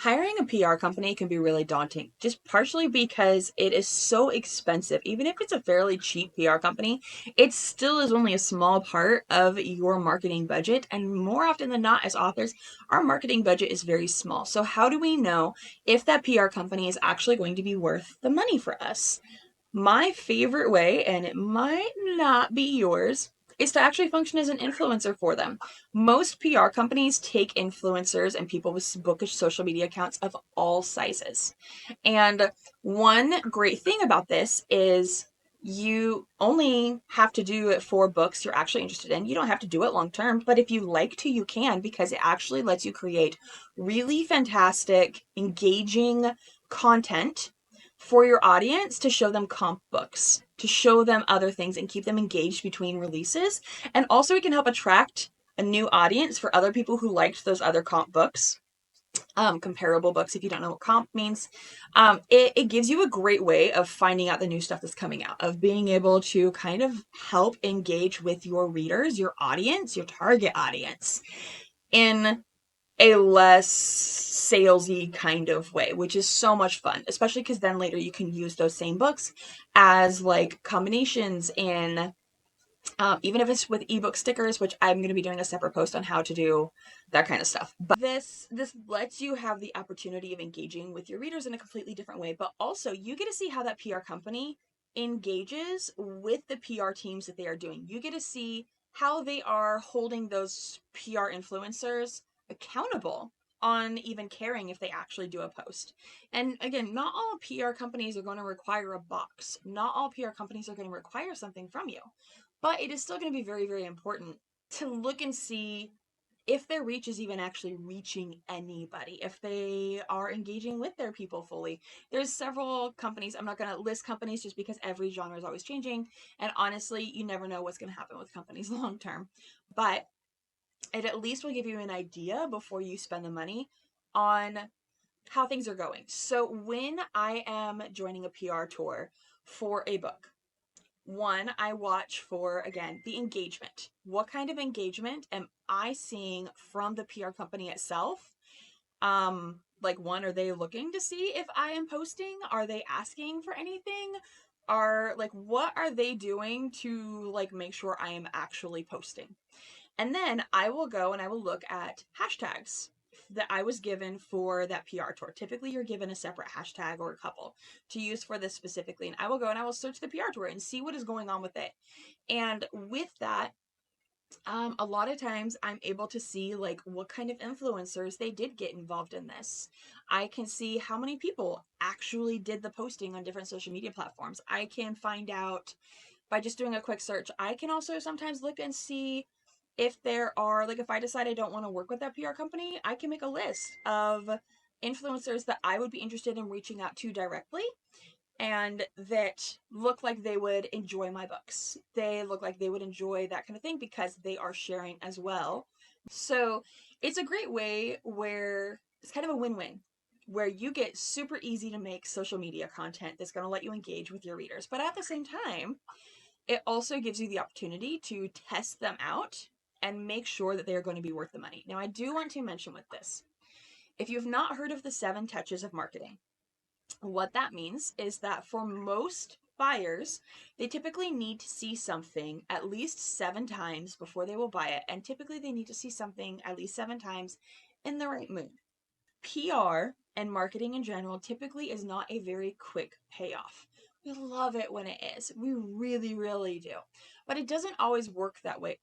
Hiring a PR company can be really daunting, just partially because it is so expensive. Even if it's a fairly cheap PR company, it still is only a small part of your marketing budget. And more often than not, as authors, our marketing budget is very small. So, how do we know if that PR company is actually going to be worth the money for us? My favorite way, and it might not be yours, is to actually function as an influencer for them. Most PR companies take influencers and people with bookish social media accounts of all sizes. And one great thing about this is you only have to do it for books you're actually interested in. You don't have to do it long term, but if you like to, you can, because it actually lets you create really fantastic, engaging content for your audience to show them comp books, to show them other things and keep them engaged between releases. And also, it can help attract a new audience for other people who liked those other comp books, comparable books, if you don't know what comp means. It gives you a great way of finding out the new stuff that's coming out, of being able to kind of help engage with your readers, your audience, your target audience in a less salesy kind of way, which is so much fun, especially because then later you can use those same books as like combinations in, even if it's with ebook stickers, which I'm going to be doing a separate post on how to do that kind of stuff. But this lets you have the opportunity of engaging with your readers in a completely different way, but also you get to see how that PR company engages with the PR teams that they are doing. You get to see how they are holding those PR influencers accountable on even caring if they actually do a post. And again, not all PR companies are going to require a box. Not all PR companies are going to require something from you. But it is still going to be very, very important to look and see if their reach is even actually reaching anybody, if they are engaging with their people fully. There's several companies, I'm not going to list companies just because every genre is always changing, and honestly, you never know what's going to happen with companies long term. But it at least will give you an idea before you spend the money on how things are going. So when I am joining a PR tour for a book, one, I watch for, again, the engagement. What kind of engagement am I seeing from the PR company itself? Like, one, are they looking to see if I am posting? Are they asking for anything? Are, like, what are they doing to, like, make sure I am actually posting? And then I will go and I will look at hashtags that I was given for that PR tour. Typically, you're given a separate hashtag or a couple to use for this specifically. And I will go and I will search the PR tour and see what is going on with it. And with that, a lot of times I'm able to see like what kind of influencers they did get involved in this. I can see how many people actually did the posting on different social media platforms. I can find out by just doing a quick search. I can also sometimes look and see if there are, like, if I decide I don't want to work with that PR company, I can make a list of influencers that I would be interested in reaching out to directly and that look like they would enjoy my books. They look like they would enjoy that kind of thing because they are sharing as well. So it's a great way where it's kind of a win win, where you get super easy to make social media content that's going to let you engage with your readers. But at the same time, it also gives you the opportunity to test them out and make sure that they are going to be worth the money. Now, I do want to mention with this, if you've not heard of the 7 touches of marketing, what that means is that for most buyers, they typically need to see something at least 7 times before they will buy it. And typically, they need to see something at least 7 times in the right mood. PR and marketing in general typically is not a very quick payoff. We love it when it is. We really, really do. But it doesn't always work that way.